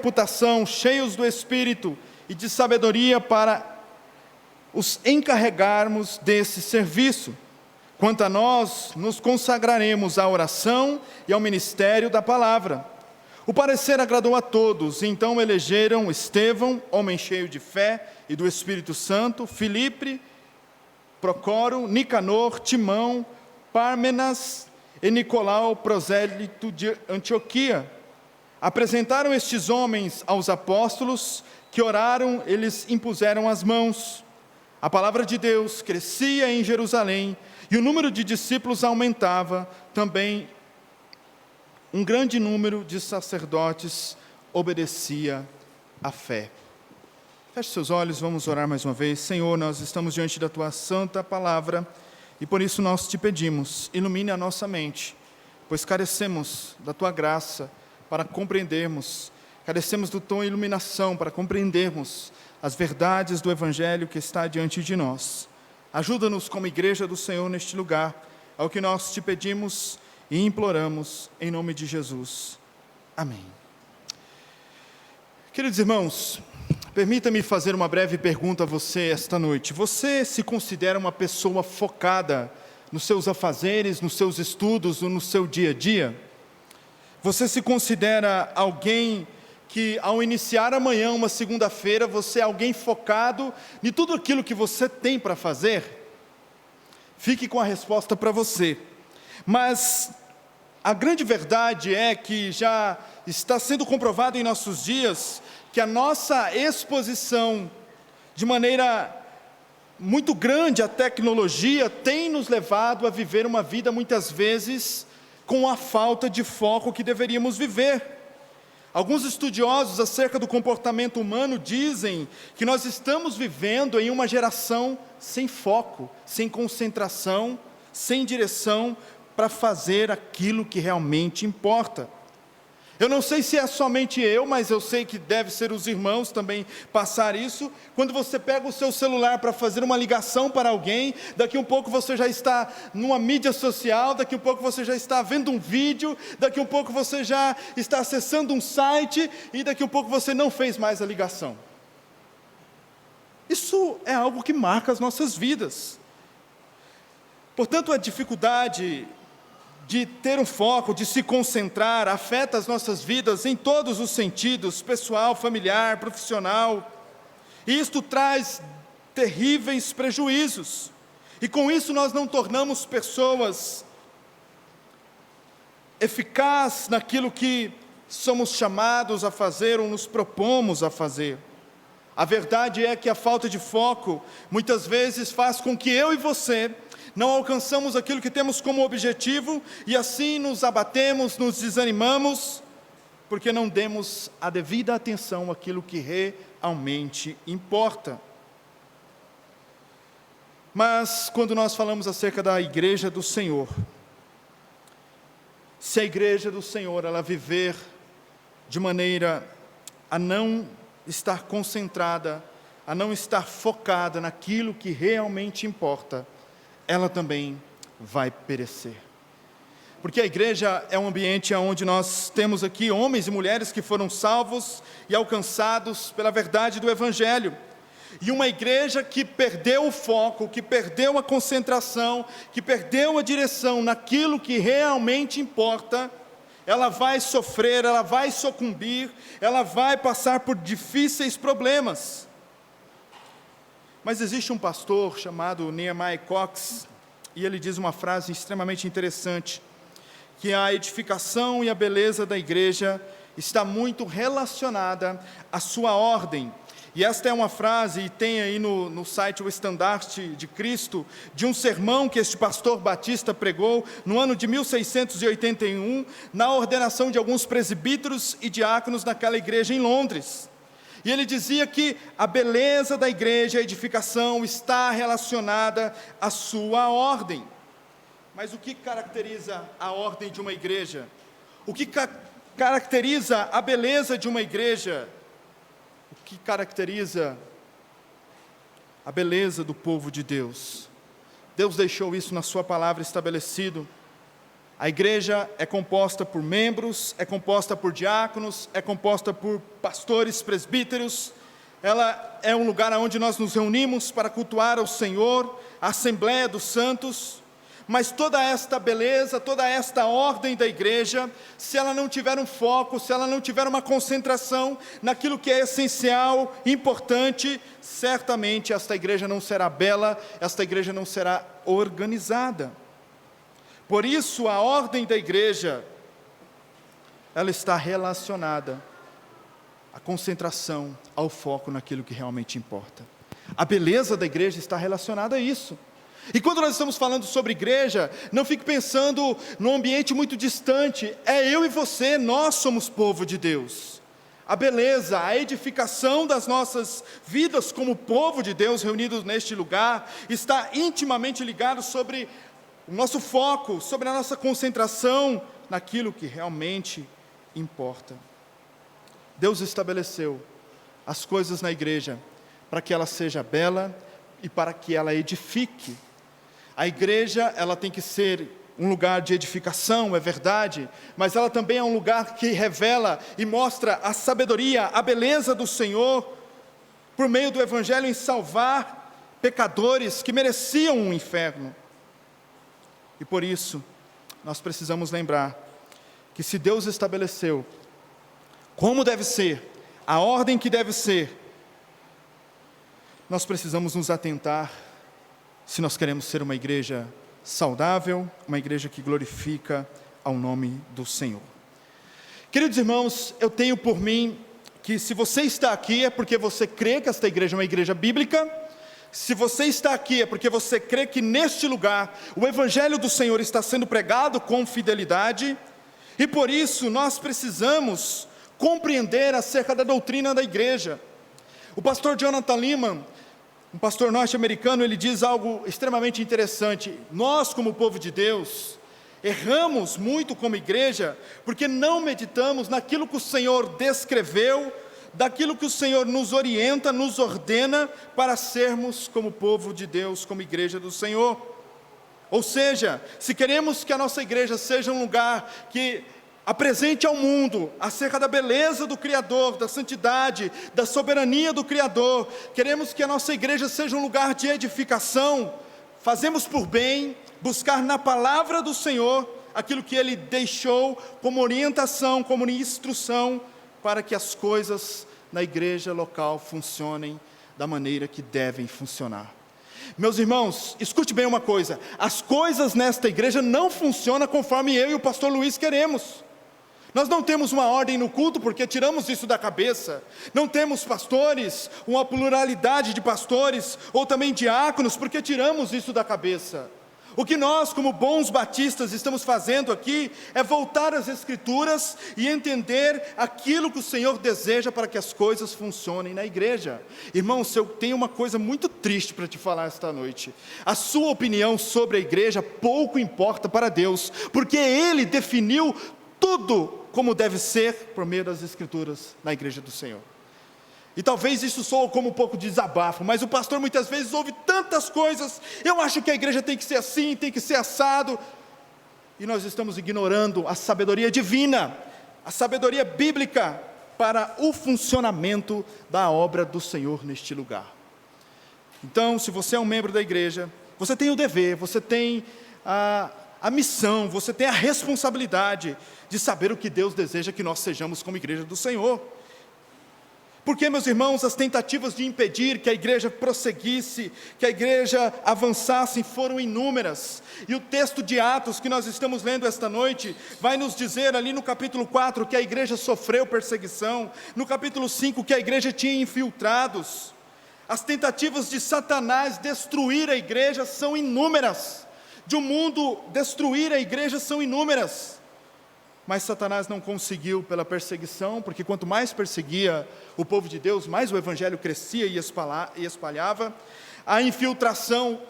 reputação, cheios do Espírito e de sabedoria para os encarregarmos desse serviço. Quanto a nós, nos consagraremos à oração e ao ministério da palavra. O parecer agradou a todos, e então elegeram Estevão, homem cheio de fé e do Espírito Santo, Filipe, Procoro, Nicanor, Timão, Pármenas e Nicolau, prosélito de Antioquia. Apresentaram estes homens aos apóstolos, que oraram, eles impuseram as mãos. A palavra de Deus crescia em Jerusalém, e o número de discípulos aumentava, também um grande número de sacerdotes obedecia à fé. Feche seus olhos, vamos orar mais uma vez. Senhor, nós estamos diante da Tua santa palavra, e por isso nós te pedimos, ilumine a nossa mente, pois carecemos da Tua graça para compreendermos, carecemos da Tua iluminação para compreendermos as verdades do Evangelho que está diante de nós. Ajuda-nos como igreja do Senhor neste lugar, é o que nós te pedimos e imploramos em nome de Jesus. Amém. Queridos irmãos, permita-me fazer uma breve pergunta a você esta noite. Você se considera uma pessoa focada nos seus afazeres, nos seus estudos, no seu dia a dia? Você se considera alguém que, ao iniciar amanhã, uma segunda-feira, você é alguém focado em tudo aquilo que você tem para fazer? Fique com a resposta para você. Mas a grande verdade é que já está sendo comprovado em nossos dias que a nossa exposição, de maneira muito grande à tecnologia, tem nos levado a viver uma vida, muitas vezes, com a falta de foco que deveríamos viver. Alguns estudiosos acerca do comportamento humano dizem que nós estamos vivendo em uma geração sem foco, sem concentração, sem direção para fazer aquilo que realmente importa. Eu não sei se é somente eu, mas eu sei que deve ser os irmãos também passar isso. Quando você pega o seu celular para fazer uma ligação para alguém, daqui um pouco você já está numa mídia social, daqui um pouco você já está vendo um vídeo, daqui um pouco você já está acessando um site, e daqui um pouco você não fez mais a ligação. Isso é algo que marca as nossas vidas. Portanto, a dificuldade de ter um foco, de se concentrar, afeta as nossas vidas em todos os sentidos, pessoal, familiar, profissional, e isto traz terríveis prejuízos, e com isso nós não tornamos pessoas eficazes naquilo que somos chamados a fazer ou nos propomos a fazer. A verdade é que a falta de foco, muitas vezes faz com que eu e você não alcançamos aquilo que temos como objetivo, e assim nos abatemos, nos desanimamos, porque não demos a devida atenção àquilo que realmente importa. Mas quando nós falamos acerca da igreja do Senhor, se a igreja do Senhor, ela viver de maneira a não estar concentrada, a não estar focada naquilo que realmente importa, ela também vai perecer. Porque a igreja é um ambiente onde nós temos aqui homens e mulheres que foram salvos e alcançados pela verdade do Evangelho. E uma igreja que perdeu o foco, que perdeu a concentração, que perdeu a direção naquilo que realmente importa, ela vai sofrer, ela vai sucumbir, ela vai passar por difíceis problemas. Mas existe um pastor chamado Nehemiah Cox, e ele diz uma frase extremamente interessante, que a edificação e a beleza da igreja está muito relacionada à sua ordem. E esta é uma frase, e tem aí no site o Estandarte de Cristo, de um sermão que este pastor batista pregou no ano de 1681, na ordenação de alguns presbíteros e diáconos naquela igreja em Londres. E ele dizia que a beleza da igreja, a edificação, está relacionada à sua ordem. Mas o que caracteriza a ordem de uma igreja? O que caracteriza a beleza de uma igreja? O que caracteriza a beleza do povo de Deus? Deus deixou isso na sua palavra estabelecido. A igreja é composta por membros, é composta por diáconos, é composta por pastores, presbíteros. Ela é um lugar onde nós nos reunimos para cultuar ao Senhor, a Assembleia dos Santos. Mas toda esta beleza, toda esta ordem da igreja, se ela não tiver um foco, se ela não tiver uma concentração naquilo que é essencial, importante, certamente esta igreja não será bela, esta igreja não será organizada. Por isso, a ordem da igreja, ela está relacionada à concentração, ao foco naquilo que realmente importa. A beleza da igreja está relacionada a isso. E quando nós estamos falando sobre igreja, não fique pensando num ambiente muito distante. É eu e você, nós somos povo de Deus. A beleza, a edificação das nossas vidas como povo de Deus reunidos neste lugar, está intimamente ligado sobre o nosso foco, sobre a nossa concentração naquilo que realmente importa. Deus estabeleceu as coisas na igreja para que ela seja bela e para que ela edifique. A igreja, ela tem que ser um lugar de edificação, é verdade, mas ela também é um lugar que revela e mostra a sabedoria, a beleza do Senhor, por meio do Evangelho em salvar pecadores que mereciam um inferno. E por isso, nós precisamos lembrar que se Deus estabeleceu como deve ser, a ordem que deve ser, nós precisamos nos atentar, se nós queremos ser uma igreja saudável, uma igreja que glorifica ao nome do Senhor. Queridos irmãos, eu tenho por mim que se você está aqui é porque você crê que esta igreja é uma igreja bíblica. Se você está aqui é porque você crê que neste lugar o Evangelho do Senhor está sendo pregado com fidelidade, e por isso nós precisamos compreender acerca da doutrina da igreja. O pastor Jonathan Leeman, um pastor norte-americano, ele diz algo extremamente interessante. Nós, como povo de Deus, erramos muito como igreja, porque não meditamos naquilo que o Senhor descreveu, daquilo que o Senhor nos orienta, nos ordena, para sermos como povo de Deus, como igreja do Senhor. Ou seja, se queremos que a nossa igreja seja um lugar que apresente ao mundo acerca da beleza do Criador, da santidade, da soberania do Criador, queremos que a nossa igreja seja um lugar de edificação, fazemos por bem buscar na palavra do Senhor aquilo que Ele deixou como orientação, como instrução, para que as coisas na igreja local funcionem da maneira que devem funcionar. Meus irmãos, escute bem uma coisa, as coisas nesta igreja não funcionam conforme eu e o pastor Luiz queremos. Nós não temos uma ordem no culto porque tiramos isso da cabeça. Não temos pastores, uma pluralidade de pastores, ou também diáconos, porque tiramos isso da cabeça. O que nós, como bons batistas, estamos fazendo aqui é voltar às Escrituras e entender aquilo que o Senhor deseja para que as coisas funcionem na igreja. Irmãos, eu tenho uma coisa muito triste para te falar esta noite. A sua opinião sobre a igreja pouco importa para Deus, porque Ele definiu tudo como deve ser por meio das Escrituras na igreja do Senhor. E talvez isso soe como um pouco de desabafo, mas o pastor muitas vezes ouve tantas coisas, eu acho que a igreja tem que ser assim, tem que ser assado, e nós estamos ignorando a sabedoria divina, a sabedoria bíblica, para o funcionamento da obra do Senhor neste lugar. Então, se você é um membro da igreja, você tem o dever, você tem a missão, você tem a responsabilidade de saber o que Deus deseja que nós sejamos como igreja do Senhor. Porque, meus irmãos, as tentativas de impedir que a igreja prosseguisse, que a igreja avançasse, foram inúmeras. E o texto de Atos que nós estamos lendo esta noite, vai nos dizer ali no capítulo 4, que a igreja sofreu perseguição, no capítulo 5, que a igreja tinha infiltrados. As tentativas de Satanás destruir a igreja são inúmeras, de um mundo destruir a igreja são inúmeras. Mas Satanás não conseguiu pela perseguição, porque quanto mais perseguia o povo de Deus, mais o evangelho crescia e espalhava. A infiltração,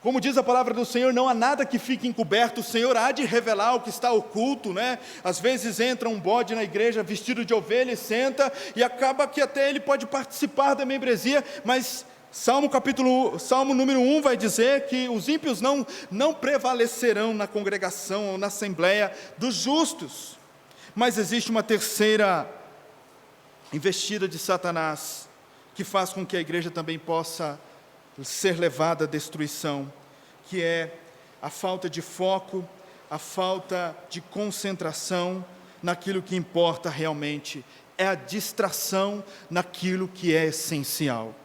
como diz a palavra do Senhor, não há nada que fique encoberto, o Senhor há de revelar o que está oculto, né? Às vezes entra um bode na igreja vestido de ovelha e senta, e acaba que até ele pode participar da membresia, mas Salmo número 1 vai dizer que os ímpios não prevalecerão na congregação ou na assembleia dos justos. Mas existe uma terceira investida de Satanás, que faz com que a igreja também possa ser levada à destruição, que é a falta de foco, a falta de concentração naquilo que importa realmente, é a distração naquilo que é essencial.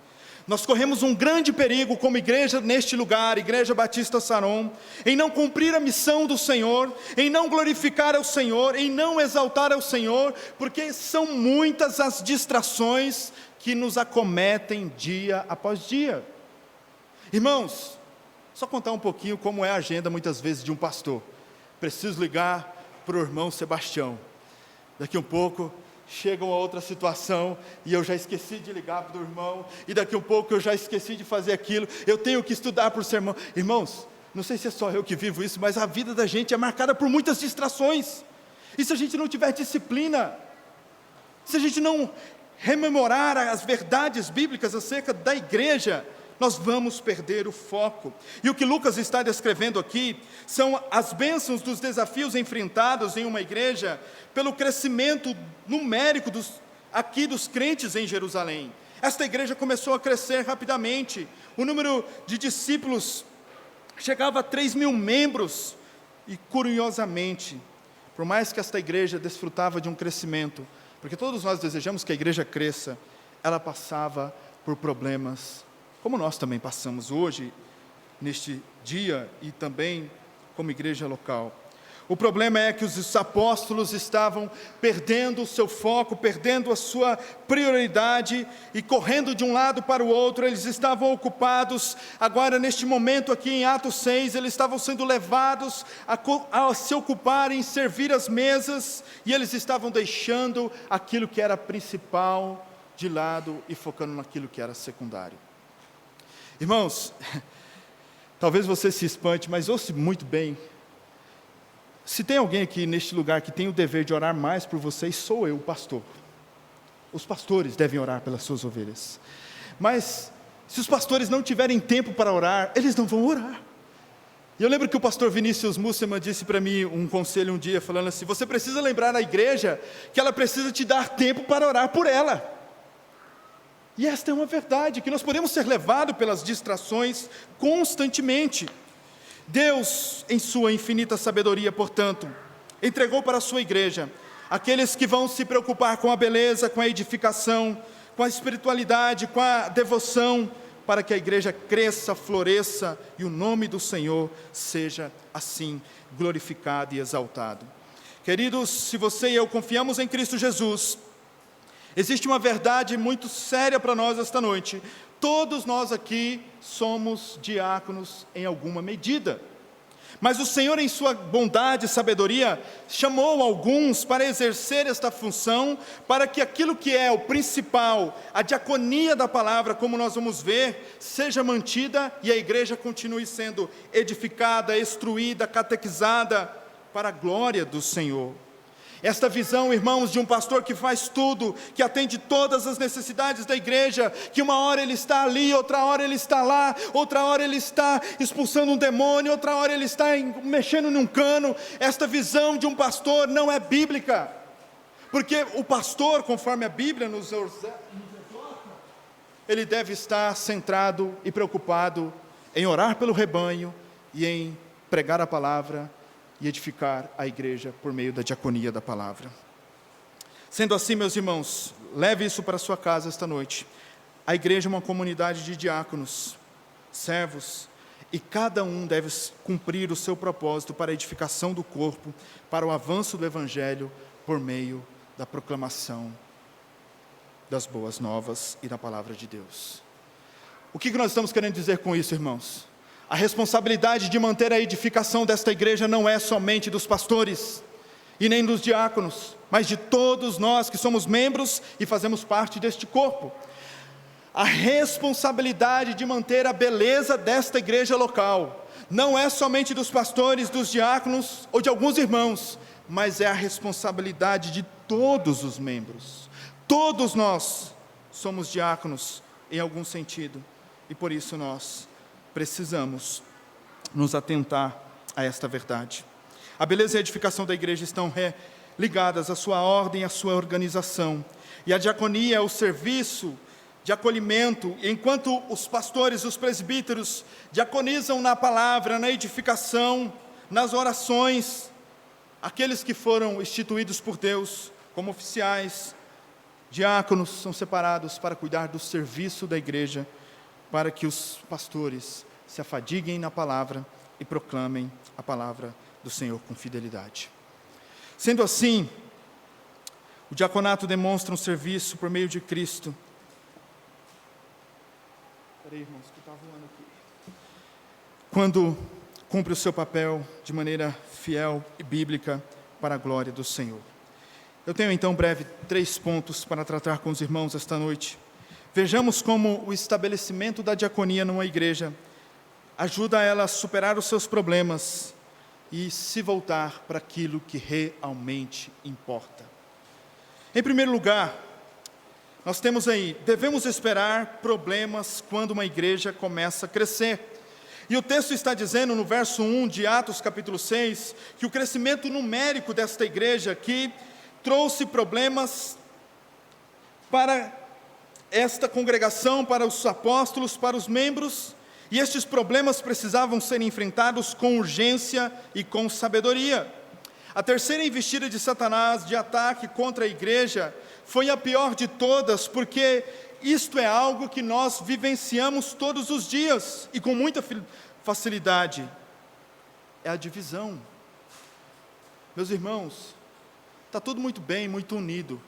Nós corremos um grande perigo como igreja neste lugar, Igreja Batista Saron, em não cumprir a missão do Senhor, em não glorificar ao Senhor, em não exaltar ao Senhor, porque são muitas as distrações que nos acometem dia após dia. Irmãos, só contar um pouquinho como é a agenda muitas vezes de um pastor. Preciso ligar para o irmão Sebastião. Daqui um pouco chega uma outra situação e eu já esqueci de ligar para o irmão, e daqui um pouco eu já esqueci de fazer aquilo, eu tenho que estudar para o sermão. Irmãos, não sei se é só eu que vivo isso, mas a vida da gente é marcada por muitas distrações, e se a gente não tiver disciplina, se a gente não rememorar as verdades bíblicas acerca da igreja, nós vamos perder o foco. E o que Lucas está descrevendo aqui são as bênçãos dos desafios enfrentados em uma igreja pelo crescimento numérico dos crentes em Jerusalém. Esta igreja começou a crescer rapidamente, o número de discípulos chegava a 3.000 membros, e curiosamente, por mais que esta igreja desfrutava de um crescimento, porque todos nós desejamos que a igreja cresça, ela passava por problemas, como nós também passamos hoje, neste dia, e também como igreja local. O problema é que os apóstolos estavam perdendo o seu foco, perdendo a sua prioridade, e correndo de um lado para o outro. Eles estavam ocupados, agora neste momento aqui em Atos 6, eles estavam sendo levados a se ocuparem em servir as mesas, e eles estavam deixando aquilo que era principal de lado, e focando naquilo que era secundário. Irmãos, talvez você se espante, mas ouça muito bem. Se tem alguém aqui neste lugar que tem o dever de orar mais por vocês, sou eu, o pastor. Os pastores devem orar pelas suas ovelhas. Mas, se os pastores não tiverem tempo para orar, eles não vão orar. E eu lembro que o pastor Vinícius Musselman disse para mim um conselho um dia, falando assim: você precisa lembrar a igreja que ela precisa te dar tempo para orar por ela. E esta é uma verdade, que nós podemos ser levados pelas distrações constantemente. Deus, em sua infinita sabedoria, portanto, entregou para a sua igreja aqueles que vão se preocupar com a beleza, com a edificação, com a espiritualidade, com a devoção, para que a igreja cresça, floresça, e o nome do Senhor seja assim glorificado e exaltado. Queridos, se você e eu confiamos em Cristo Jesus, existe uma verdade muito séria para nós esta noite. Todos nós aqui somos diáconos em alguma medida. Mas o Senhor, em sua bondade e sabedoria, chamou alguns para exercer esta função, para que aquilo que é o principal, a diaconia da palavra, como nós vamos ver, seja mantida e a igreja continue sendo edificada, instruída, catequizada, para a glória do Senhor. Esta visão, irmãos, de um pastor que faz tudo, que atende todas as necessidades da igreja, que uma hora ele está ali, outra hora ele está lá, outra hora ele está expulsando um demônio, outra hora ele está mexendo num cano. Esta visão de um pastor não é bíblica, porque o pastor, conforme a Bíblia nos exorta, ele deve estar centrado e preocupado em orar pelo rebanho e em pregar a palavra e edificar a igreja por meio da diaconia da palavra. Sendo assim, meus irmãos, leve isso para a sua casa esta noite. A igreja é uma comunidade de diáconos, servos, e cada um deve cumprir o seu propósito para a edificação do corpo, para o avanço do evangelho, por meio da proclamação das boas novas e da palavra de Deus. O que nós estamos querendo dizer com isso, irmãos? A responsabilidade de manter a edificação desta igreja não é somente dos pastores e nem dos diáconos, mas de todos nós que somos membros e fazemos parte deste corpo. A responsabilidade de manter a beleza desta igreja local não é somente dos pastores, dos diáconos ou de alguns irmãos, mas é a responsabilidade de todos os membros. Todos nós somos diáconos em algum sentido. E por isso nós precisamos nos atentar a esta verdade. A beleza e a edificação da igreja estão ligadas à sua ordem e à sua organização. E a diaconia é o serviço de acolhimento, enquanto os pastores, os presbíteros, diaconizam na palavra, na edificação, nas orações, aqueles que foram instituídos por Deus como oficiais, diáconos, são separados para cuidar do serviço da igreja, para que os pastores se afadiguem na palavra e proclamem a palavra do Senhor com fidelidade. Sendo assim, o diaconato demonstra um serviço por meio de Cristo. Peraí, irmãos, que está voando aqui. Quando cumpre o seu papel de maneira fiel e bíblica para a glória do Senhor. Eu tenho então breve 3 pontos para tratar com os irmãos esta noite. Vejamos como o estabelecimento da diaconia numa igreja ajuda ela a superar os seus problemas e se voltar para aquilo que realmente importa. Em primeiro lugar, nós temos aí, devemos esperar problemas quando uma igreja começa a crescer. E o texto está dizendo no verso 1 de Atos capítulo 6, que o crescimento numérico desta igreja aqui trouxe problemas para esta congregação, para os apóstolos, para os membros, e estes problemas precisavam ser enfrentados com urgência e com sabedoria. A terceira investida de Satanás de ataque contra a igreja foi a pior de todas, porque isto é algo que nós vivenciamos todos os dias e com muita facilidade. É a divisão. Meus irmãos, está tudo muito bem, muito unido.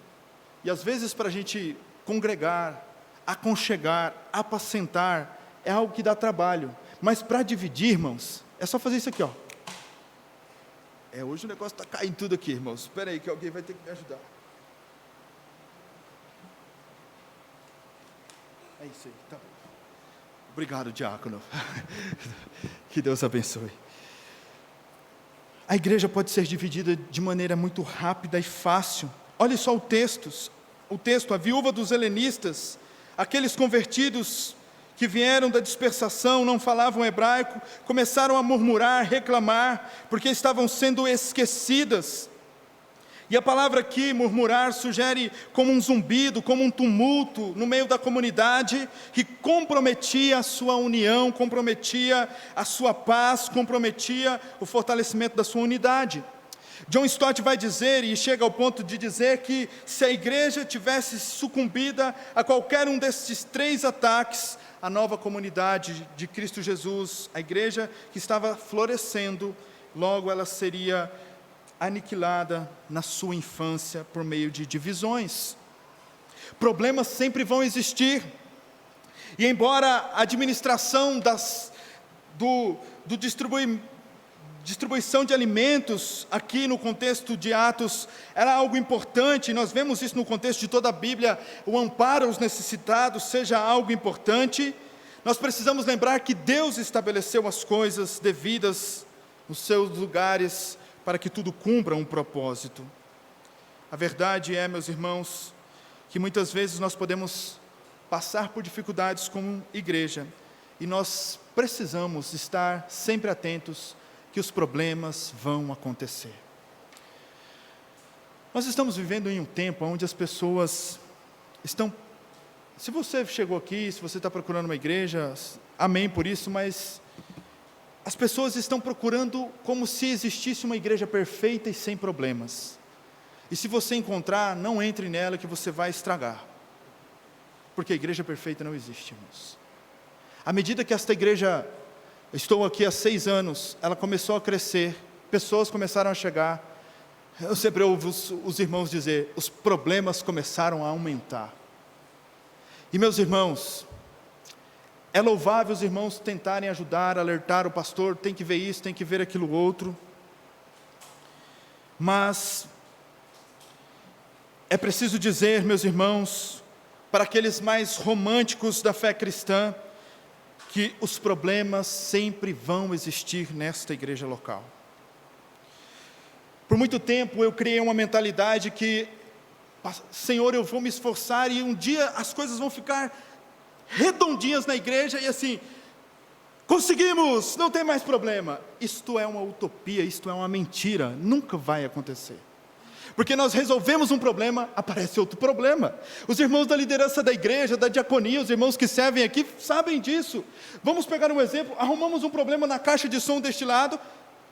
E às vezes para a gente congregar, aconchegar, apacentar, é algo que dá trabalho. Mas para dividir, irmãos, é só fazer isso aqui, ó. Hoje o negócio está caindo tudo aqui, irmãos. Espera aí que alguém vai ter que me ajudar. É isso aí, tá bom. Obrigado, diácono. Que Deus abençoe. A igreja pode ser dividida de maneira muito rápida e fácil. Olha só o texto, a viúva dos helenistas, aqueles convertidos que vieram da dispersação, não falavam hebraico, começaram a murmurar, reclamar, porque estavam sendo esquecidas. E a palavra aqui, murmurar, sugere como um zumbido, como um tumulto no meio da comunidade, que comprometia a sua união, comprometia a sua paz, comprometia o fortalecimento da sua unidade. John Stott vai dizer, e chega ao ponto de dizer, que se a igreja tivesse sucumbida a qualquer um desses 3 ataques, a nova comunidade de Cristo Jesus, a igreja que estava florescendo, logo ela seria aniquilada na sua infância por meio de divisões. Problemas sempre vão existir, e embora a administração distribuição de alimentos, aqui no contexto de Atos, era algo importante, nós vemos isso no contexto de toda a Bíblia, o amparo aos necessitados seja algo importante, nós precisamos lembrar que Deus estabeleceu as coisas devidas nos seus lugares, para que tudo cumpra um propósito. A verdade é, meus irmãos, que muitas vezes nós podemos passar por dificuldades como igreja, e nós precisamos estar sempre atentos que os problemas vão acontecer. Nós estamos vivendo em um tempo onde as pessoas estão... Se você chegou aqui, se você está procurando uma igreja, amém por isso, mas as pessoas estão procurando como se existisse uma igreja perfeita e sem problemas. E se você encontrar, não entre nela que você vai estragar. Porque a igreja perfeita não existe, irmãos. À medida que esta igreja... Estou aqui há 6 anos, ela começou a crescer, pessoas começaram a chegar, eu sempre ouvo os irmãos dizer, os problemas começaram a aumentar. E meus irmãos, é louvável os irmãos tentarem ajudar, alertar o pastor, tem que ver isso, tem que ver aquilo outro, mas é preciso dizer, meus irmãos, para aqueles mais românticos da fé cristã, que os problemas sempre vão existir nesta igreja local. Por muito tempo eu criei uma mentalidade que, Senhor, eu vou me esforçar e um dia as coisas vão ficar redondinhas na igreja e assim, conseguimos, não tem mais problema. Isto é uma utopia, isto é uma mentira, nunca vai acontecer. Porque nós resolvemos um problema, aparece outro problema. Os irmãos da liderança da igreja, da diaconia, os irmãos que servem aqui, sabem disso. Vamos pegar um exemplo, arrumamos um problema na caixa de som deste lado,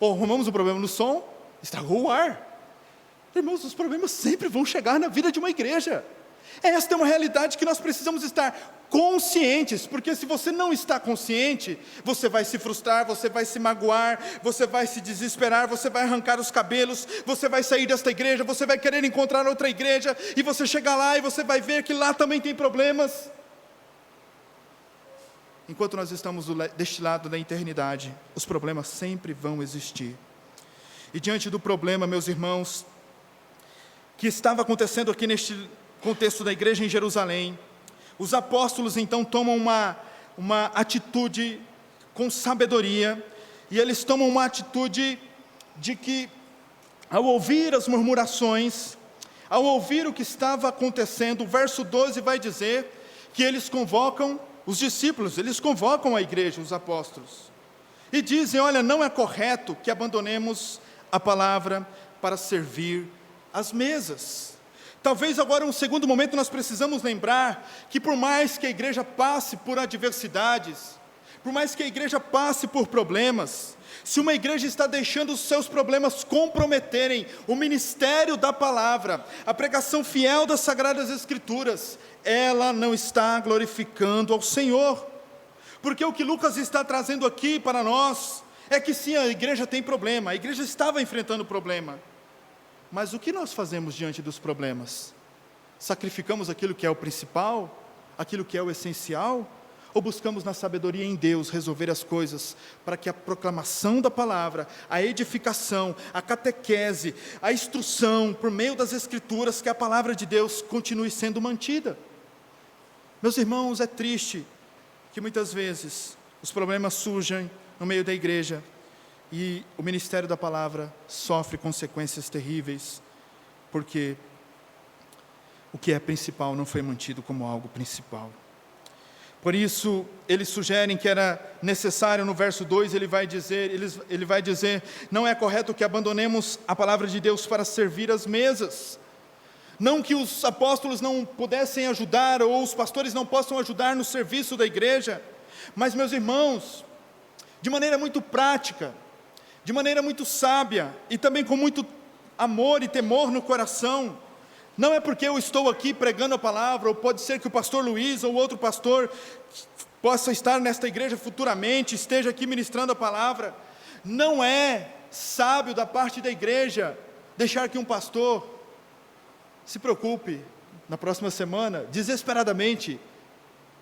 ou arrumamos um problema no som, estragou o ar. Irmãos, os problemas sempre vão chegar na vida de uma igreja. Esta é uma realidade que nós precisamos estar conscientes, porque se você não está consciente, você vai se frustrar, você vai se magoar, você vai se desesperar, você vai arrancar os cabelos, você vai sair desta igreja, você vai querer encontrar outra igreja, e você chega lá e você vai ver que lá também tem problemas. Enquanto nós estamos deste lado da eternidade, os problemas sempre vão existir. E diante do problema, meus irmãos, que estava acontecendo aqui neste contexto da igreja em Jerusalém, os apóstolos então tomam uma atitude com sabedoria, e eles tomam uma atitude de que, ao ouvir as murmurações, ao ouvir o que estava acontecendo, o verso 12 vai dizer que eles convocam os discípulos, eles convocam a igreja, os apóstolos, e dizem: olha, não é correto que abandonemos a palavra para servir as mesas. Talvez agora, um segundo momento, nós precisamos lembrar que por mais que a igreja passe por adversidades, por mais que a igreja passe por problemas, se uma igreja está deixando os seus problemas comprometerem o ministério da palavra, a pregação fiel das Sagradas Escrituras, ela não está glorificando ao Senhor. Porque o que Lucas está trazendo aqui para nós é que sim, a igreja tem problema, a igreja estava enfrentando problema. Mas o que nós fazemos diante dos problemas? Sacrificamos aquilo que é o principal? Aquilo que é o essencial? Ou buscamos na sabedoria em Deus resolver as coisas, para que a proclamação da palavra, a edificação, a catequese, a instrução, por meio das Escrituras, que a palavra de Deus continue sendo mantida? Meus irmãos, é triste que muitas vezes os problemas surgem no meio da igreja, e o ministério da palavra sofre consequências terríveis, porque o que é principal não foi mantido como algo principal. Por isso, eles sugerem que era necessário, no verso 2, ele vai dizer, não é correto que abandonemos a palavra de Deus para servir as mesas. Não que os apóstolos não pudessem ajudar, ou os pastores não possam ajudar no serviço da igreja, mas, meus irmãos, de maneira muito prática, de maneira muito sábia, e também com muito amor e temor no coração. Não é porque eu estou aqui pregando a palavra, ou pode ser que o pastor Luiz ou outro pastor possa estar nesta igreja futuramente, esteja aqui ministrando a palavra. Não é sábio da parte da igreja deixar que um pastor se preocupe na próxima semana, desesperadamente,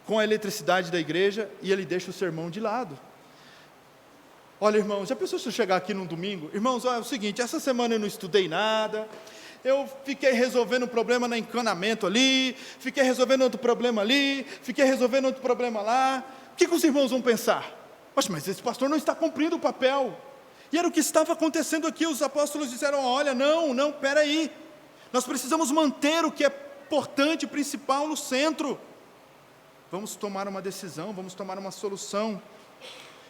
com a eletricidade da igreja, e ele deixa o sermão de lado. Olha, irmãos, já pensou se eu chegar aqui num domingo? Irmãos, olha, é o seguinte, essa semana eu não estudei nada, eu fiquei resolvendo um problema no encanamento ali, fiquei resolvendo outro problema ali, fiquei resolvendo outro problema lá. O que os irmãos vão pensar? Poxa, mas esse pastor não está cumprindo o papel. E era o que estava acontecendo aqui. Os apóstolos disseram: olha, não, peraí, nós precisamos manter o que é importante, principal no centro. Vamos tomar uma decisão, vamos tomar uma solução.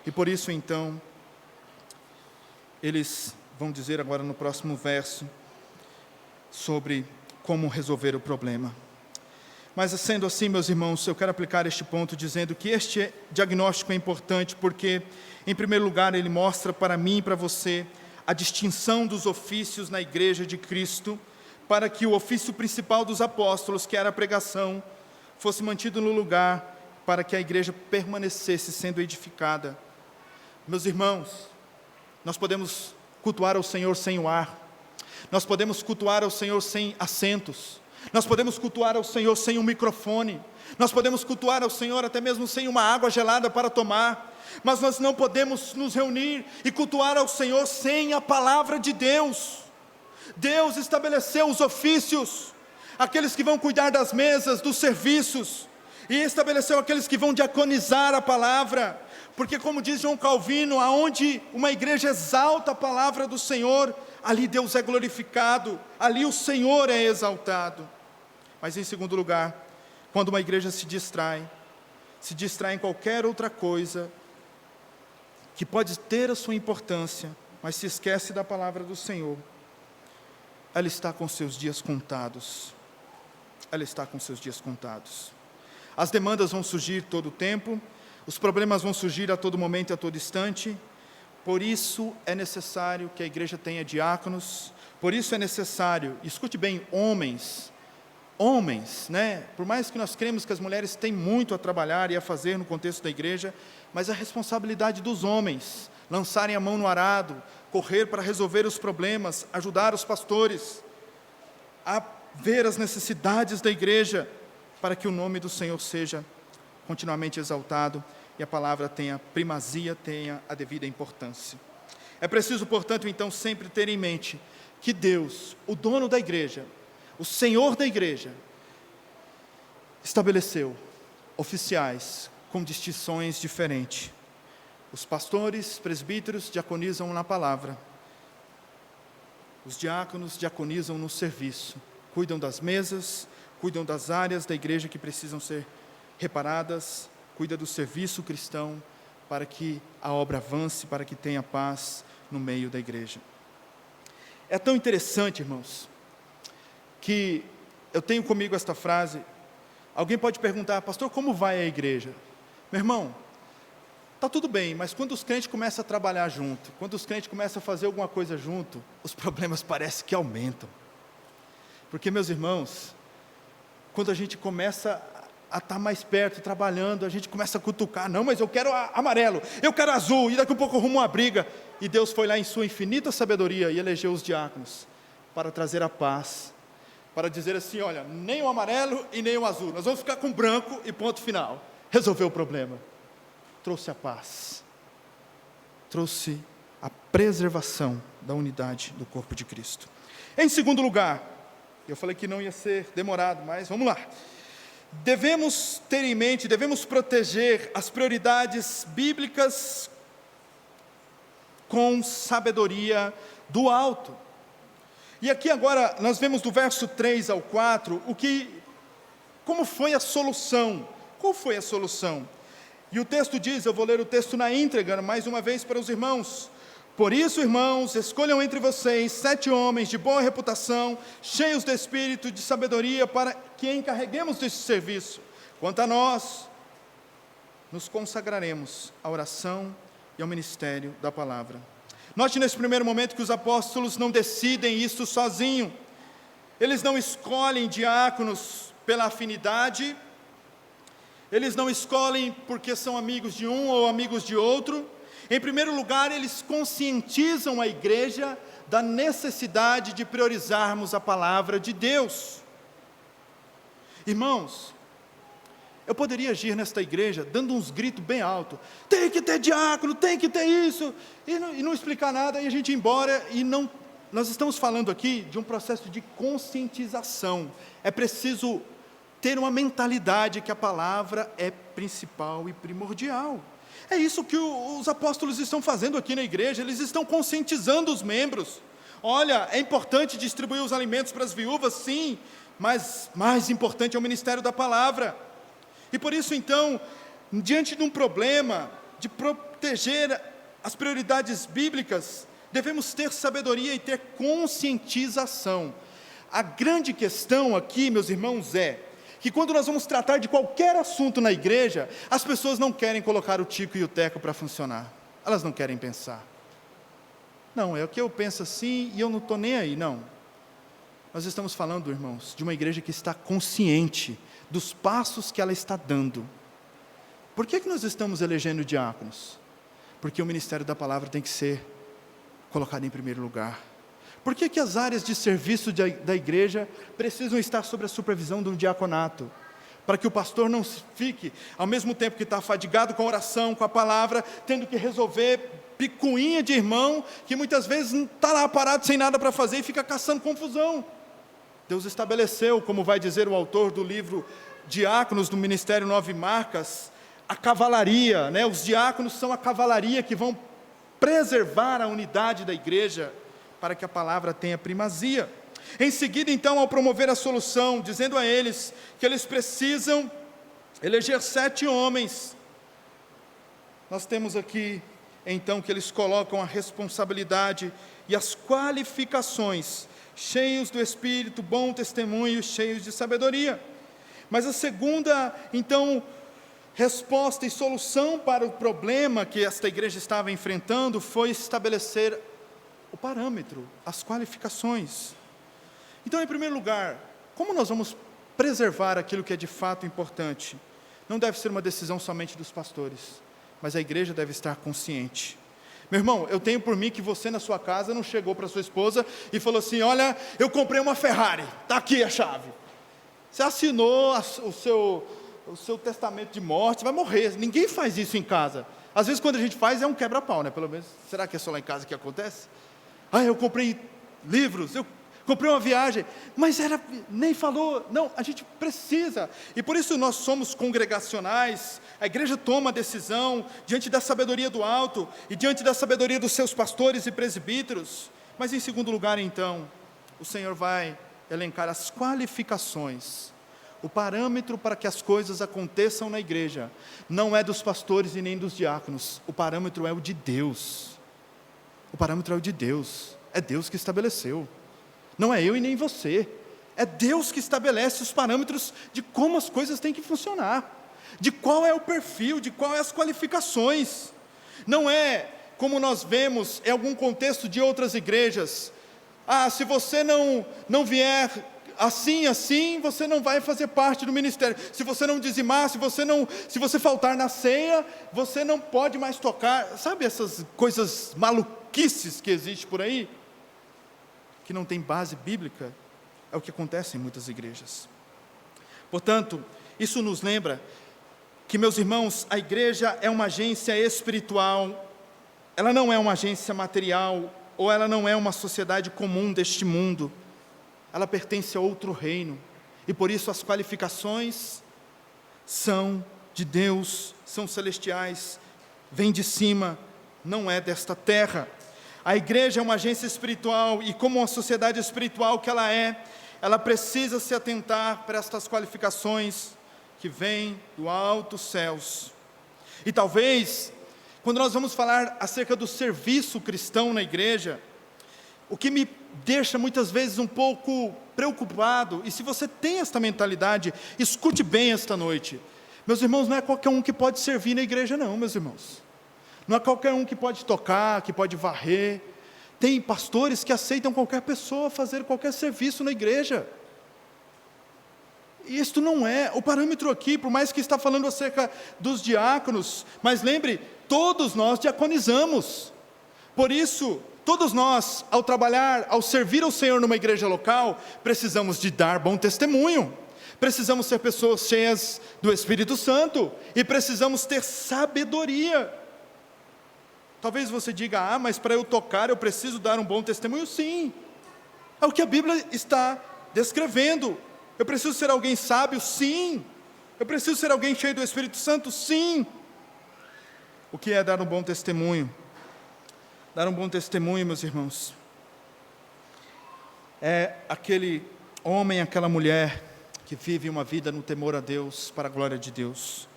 E por isso então, eles vão dizer agora no próximo verso, sobre como resolver o problema. Mas sendo assim, meus irmãos, eu quero aplicar este ponto dizendo que este diagnóstico é importante, porque, em primeiro lugar, ele mostra para mim e para você a distinção dos ofícios na igreja de Cristo, para que o ofício principal dos apóstolos, que era a pregação, fosse mantido no lugar, para que a igreja permanecesse sendo edificada. Meus irmãos, nós podemos cultuar ao Senhor sem o ar, nós podemos cultuar ao Senhor sem assentos, nós podemos cultuar ao Senhor sem um microfone, nós podemos cultuar ao Senhor até mesmo sem uma água gelada para tomar, mas nós não podemos nos reunir e cultuar ao Senhor sem a palavra de Deus. Deus estabeleceu os ofícios, aqueles que vão cuidar das mesas, dos serviços, e estabeleceu aqueles que vão diaconizar a palavra, porque, como diz João Calvino, aonde uma igreja exalta a palavra do Senhor, ali Deus é glorificado, ali o Senhor é exaltado. Mas em segundo lugar, quando uma igreja se distrai, se distrai em qualquer outra coisa, que pode ter a sua importância, mas se esquece da palavra do Senhor, ela está com seus dias contados. Ela está com seus dias contados. As demandas vão surgir todo o tempo, os problemas vão surgir a todo momento e a todo instante. Por isso é necessário que a igreja tenha diáconos, por isso é necessário, escute bem, homens, né? Por mais que nós cremos que as mulheres têm muito a trabalhar e a fazer no contexto da igreja, mas a responsabilidade dos homens, lançarem a mão no arado, correr para resolver os problemas, ajudar os pastores a ver as necessidades da igreja, para que o nome do Senhor seja continuamente exaltado e a palavra tenha primazia, tenha a devida importância. É preciso, portanto, então, sempre ter em mente que Deus, o dono da igreja, o Senhor da igreja, estabeleceu oficiais com distinções diferentes. Os pastores, presbíteros, diaconizam na palavra. Os diáconos diaconizam no serviço. Cuidam das mesas, cuidam das áreas da igreja que precisam ser reparadas, cuida do serviço cristão, para que a obra avance, para que tenha paz no meio da igreja. É tão interessante, irmãos, que eu tenho comigo esta frase. Alguém pode perguntar: pastor, como vai a igreja? Meu irmão, está tudo bem, mas quando os crentes começam a trabalhar junto, quando os crentes começam a fazer alguma coisa junto, os problemas parecem que aumentam. Porque, meus irmãos, quando a gente começa a estar mais perto, trabalhando, a gente começa a cutucar: não, mas eu quero amarelo, eu quero azul, e daqui a pouco arrumo uma briga. E Deus foi lá em sua infinita sabedoria e elegeu os diáconos para trazer a paz, para dizer assim: olha, nem o amarelo e nem o azul, nós vamos ficar com branco e ponto final. Resolveu o problema, trouxe a paz, trouxe a preservação da unidade do corpo de Cristo. Em segundo lugar, eu falei que não ia ser demorado, mas vamos lá. Devemos ter em mente, devemos proteger as prioridades bíblicas com sabedoria do alto. E aqui agora nós vemos do verso 3 ao 4, como foi a solução, qual foi a solução? E o texto diz, eu vou ler o texto na íntegra, mais uma vez para os irmãos: por isso, irmãos, escolham entre vocês 7 homens de boa reputação, cheios de espírito e de sabedoria, para que encarreguemos deste serviço. Quanto a nós, nos consagraremos à oração e ao ministério da palavra. Note nesse primeiro momento que os apóstolos não decidem isso sozinhos. Eles não escolhem diáconos pela afinidade, eles não escolhem porque são amigos de um ou amigos de outro. Em primeiro lugar, eles conscientizam a igreja da necessidade de priorizarmos a palavra de Deus. Irmãos, eu poderia agir nesta igreja dando uns gritos bem altos: tem que ter diácono, tem que ter isso, e não explicar nada, e a gente ir embora, e não. Nós estamos falando aqui de um processo de conscientização. É preciso ter uma mentalidade que a palavra é principal e primordial. É isso que os apóstolos estão fazendo aqui na igreja. Eles estão conscientizando os membros. Olha, é importante distribuir os alimentos para as viúvas, sim, mas mais importante é o ministério da palavra. E por isso então, diante de um problema de proteger as prioridades bíblicas, devemos ter sabedoria e ter conscientização. A grande questão aqui, meus irmãos, é que quando nós vamos tratar de qualquer assunto na igreja, as pessoas não querem colocar o tico e o teco para funcionar. Elas não querem pensar. Não, é o que eu penso assim e eu não estou nem aí, não. Nós estamos falando, irmãos, de uma igreja que está consciente dos passos que ela está dando. Por que nós estamos elegendo diáconos? Porque o ministério da palavra tem que ser colocado em primeiro lugar. Por que as áreas de serviço da igreja precisam estar sob a supervisão de um diaconato? Para que o pastor não fique, ao mesmo tempo que está fadigado com a oração, com a palavra, tendo que resolver picuinha de irmão, que muitas vezes está lá parado sem nada para fazer e fica caçando confusão. Deus estabeleceu, como vai dizer o autor do livro Diáconos do Ministério 9 Marcas, a cavalaria, né? Os diáconos são a cavalaria que vão preservar a unidade da igreja, para que a palavra tenha primazia. Em seguida, então, ao promover a solução, dizendo a eles que eles precisam eleger 7 homens. Nós temos aqui, então, que eles colocam a responsabilidade e as qualificações, cheios do Espírito, bom testemunho, cheios de sabedoria. Mas a segunda, então, resposta e solução para o problema que esta igreja estava enfrentando foi estabelecer o parâmetro, as qualificações. Então, em primeiro lugar, como nós vamos preservar aquilo que é de fato importante? Não deve ser uma decisão somente dos pastores, mas a igreja deve estar consciente. Meu irmão, eu tenho por mim que você na sua casa não chegou para sua esposa e falou assim: olha, eu comprei uma Ferrari, está aqui a chave. Você assinou o seu testamento de morte, você vai morrer. Ninguém faz isso em casa. Às vezes quando a gente faz é um quebra-pau, né? Pelo menos, será que é só lá em casa que acontece? Eu comprei livros, eu comprei uma viagem, mas nem falou. Não, a gente precisa, e por isso nós somos congregacionais. A igreja toma a decisão diante da sabedoria do alto e diante da sabedoria dos seus pastores e presbíteros. Mas em segundo lugar, então, o Senhor vai elencar as qualificações. O parâmetro para que as coisas aconteçam na igreja não é dos pastores e nem dos diáconos, o parâmetro é o de Deus. O parâmetro é o de Deus, é Deus que estabeleceu. Não é eu e nem você, é Deus que estabelece os parâmetros de como as coisas têm que funcionar, de qual é o perfil, de qual é as qualificações. Não é como nós vemos em algum contexto de outras igrejas: se você não vier assim, você não vai fazer parte do ministério. Se você não dizimar, se você faltar na ceia, você não pode mais tocar. Sabe essas coisas maluquices que existem por aí? Que não tem base bíblica, é o que acontece em muitas igrejas. Portanto, isso nos lembra que, meus irmãos, a igreja é uma agência espiritual, ela não é uma agência material, ou ela não é uma sociedade comum deste mundo, ela pertence a outro reino, e por isso as qualificações são de Deus, são celestiais, vêm de cima, não é desta terra. A igreja é uma agência espiritual, e como uma sociedade espiritual que ela precisa se atentar para estas qualificações que vêm do alto céus. E talvez, quando nós vamos falar acerca do serviço cristão na igreja, o que me deixa muitas vezes um pouco preocupado, e se você tem esta mentalidade, escute bem esta noite. Meus irmãos, não é qualquer um que pode servir na igreja não, meus irmãos. Não é qualquer um que pode tocar, que pode varrer. Tem pastores que aceitam qualquer pessoa fazer qualquer serviço na igreja. E isto não é o parâmetro aqui, por mais que está falando acerca dos diáconos, mas lembre, todos nós diaconizamos. Por isso, todos nós, ao trabalhar, ao servir ao Senhor numa igreja local, precisamos de dar bom testemunho. Precisamos ser pessoas cheias do Espírito Santo e precisamos ter sabedoria. Talvez você diga: mas para eu tocar eu preciso dar um bom testemunho. Sim, é o que a Bíblia está descrevendo. Eu preciso ser alguém sábio? Sim. Eu preciso ser alguém cheio do Espírito Santo? Sim. O que é dar um bom testemunho? Dar um bom testemunho, meus irmãos, é aquele homem, aquela mulher que vive uma vida no temor a Deus, para a glória de Deus.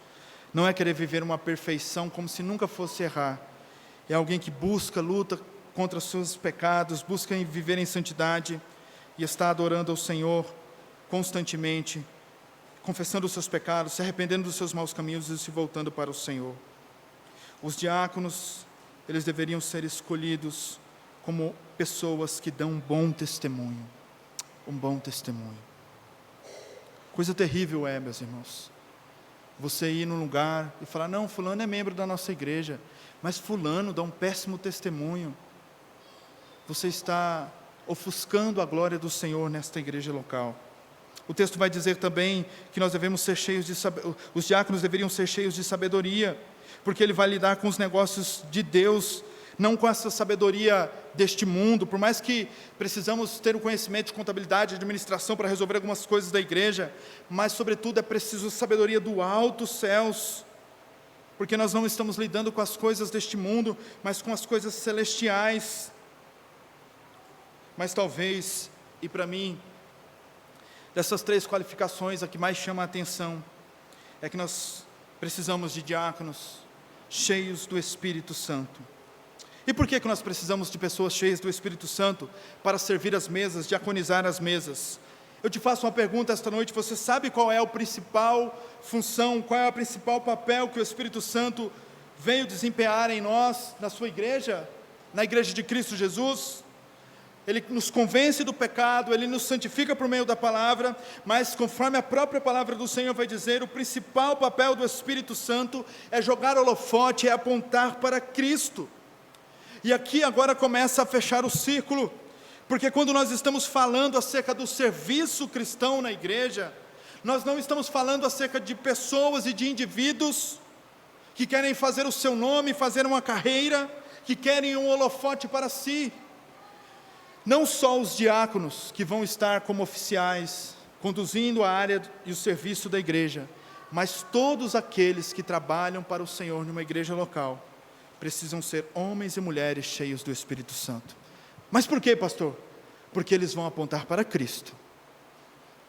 Não é querer viver uma perfeição como se nunca fosse errar. É alguém que busca, luta contra os seus pecados, busca viver em santidade e está adorando ao Senhor constantemente, confessando os seus pecados, se arrependendo dos seus maus caminhos e se voltando para o Senhor. Os diáconos, eles deveriam ser escolhidos como pessoas que dão um bom testemunho. Um bom testemunho. Coisa terrível é, meus irmãos, você ir num lugar e falar: não, fulano é membro da nossa igreja, mas fulano dá um péssimo testemunho. Você está ofuscando a glória do Senhor nesta igreja local. O texto vai dizer também que nós devemos ser cheios de os diáconos deveriam ser cheios de sabedoria, porque ele vai lidar com os negócios de Deus, não com essa sabedoria deste mundo. Por mais que precisamos ter o conhecimento de contabilidade, de administração para resolver algumas coisas da igreja, mas sobretudo é preciso sabedoria do alto céus, porque nós não estamos lidando com as coisas deste mundo, mas com as coisas celestiais. Mas talvez, e para mim, dessas 3 qualificações, a que mais chama a atenção é que nós precisamos de diáconos cheios do Espírito Santo. E por que nós precisamos de pessoas cheias do Espírito Santo para servir as mesas, diaconizar as mesas? Eu te faço uma pergunta esta noite: você sabe qual é a principal função, qual é o principal papel que o Espírito Santo veio desempenhar em nós, na sua igreja, na igreja de Cristo Jesus? Ele nos convence do pecado, Ele nos santifica por meio da palavra, mas conforme a própria palavra do Senhor vai dizer, o principal papel do Espírito Santo é jogar holofote, é apontar para Cristo. E aqui agora começa a fechar o círculo, porque quando nós estamos falando acerca do serviço cristão na igreja, nós não estamos falando acerca de pessoas e de indivíduos que querem fazer o seu nome, fazer uma carreira, que querem um holofote para si. Não só os diáconos que vão estar como oficiais, conduzindo a área e o serviço da igreja, mas todos aqueles que trabalham para o Senhor numa igreja local, precisam ser homens e mulheres cheios do Espírito Santo. Mas por quê, pastor? Porque eles vão apontar para Cristo.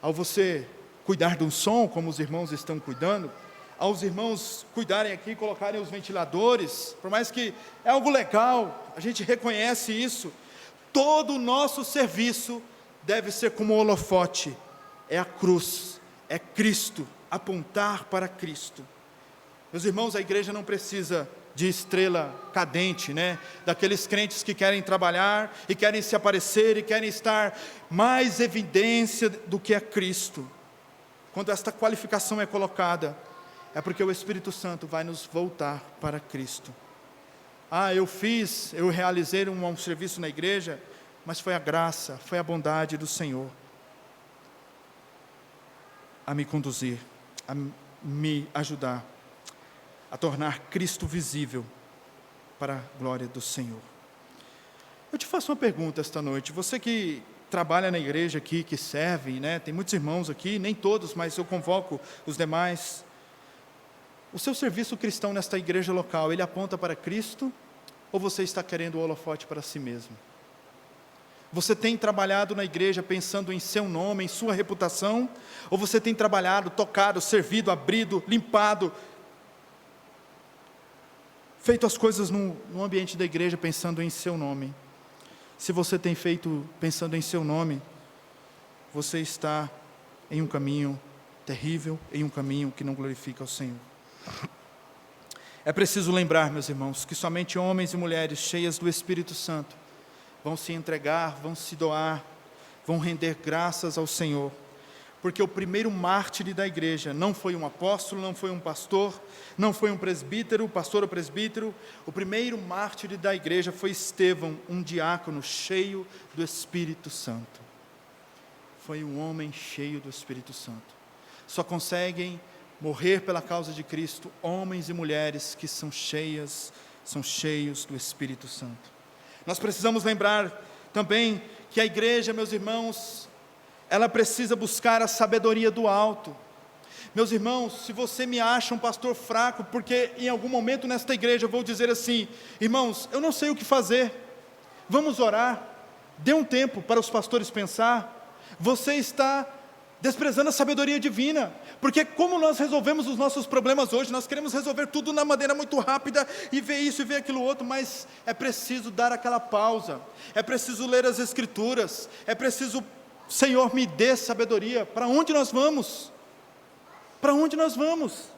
Ao você cuidar de um som, como os irmãos estão cuidando, aos irmãos cuidarem aqui, colocarem os ventiladores, por mais que é algo legal, a gente reconhece isso, todo o nosso serviço deve ser como um holofote, é a cruz, é Cristo, apontar para Cristo. Meus irmãos, a igreja não precisa de estrela cadente, daqueles crentes que querem trabalhar, e querem se aparecer, e querem estar mais evidência do que é Cristo. Quando esta qualificação é colocada, é porque o Espírito Santo vai nos voltar para Cristo. Eu realizei um serviço na igreja, mas foi a graça, foi a bondade do Senhor a me conduzir, a me ajudar, a tornar Cristo visível para a glória do Senhor. Eu te faço uma pergunta esta noite, você que trabalha na igreja aqui, que serve, tem muitos irmãos aqui, nem todos, mas eu convoco os demais. O seu serviço cristão nesta igreja local, ele aponta para Cristo, ou você está querendo o holofote para si mesmo? Você tem trabalhado na igreja pensando em seu nome, em sua reputação, ou você tem trabalhado, tocado, servido, abrido, limpado, feito as coisas no ambiente da igreja pensando em seu nome? Se você tem feito pensando em seu nome, você está em um caminho terrível, em um caminho que não glorifica ao Senhor. É preciso lembrar, meus irmãos, que somente homens e mulheres cheias do Espírito Santo vão se entregar, vão se doar, vão render graças ao Senhor, porque o primeiro mártir da igreja não foi um apóstolo, não foi um pastor, não foi um presbítero, pastor ou presbítero. O primeiro mártir da igreja foi Estevão, um diácono cheio do Espírito Santo. Foi um homem cheio do Espírito Santo. Só conseguem morrer pela causa de Cristo homens e mulheres que são cheios do Espírito Santo. Nós precisamos lembrar também que a igreja, meus irmãos, ela precisa buscar a sabedoria do alto. Meus irmãos, se você me acha um pastor fraco, porque em algum momento nesta igreja eu vou dizer assim: irmãos, eu não sei o que fazer, vamos orar, dê um tempo para os pastores pensar. Você está desprezando a sabedoria divina, porque como nós resolvemos os nossos problemas hoje, nós queremos resolver tudo na maneira muito rápida, e ver isso e ver aquilo outro, mas é preciso dar aquela pausa, é preciso ler as Escrituras, é preciso: Senhor, me dê sabedoria. Para onde nós vamos? Para onde nós vamos?